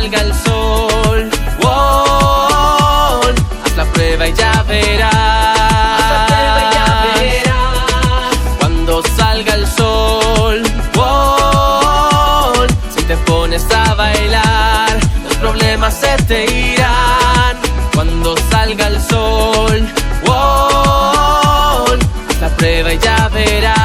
salga el sol, wow, haz la prueba y ya verás. Cuando salga el sol, wow, si te pones a bailar, los problemas se te irán. Cuando salga el sol, wow, haz la prueba y ya verás.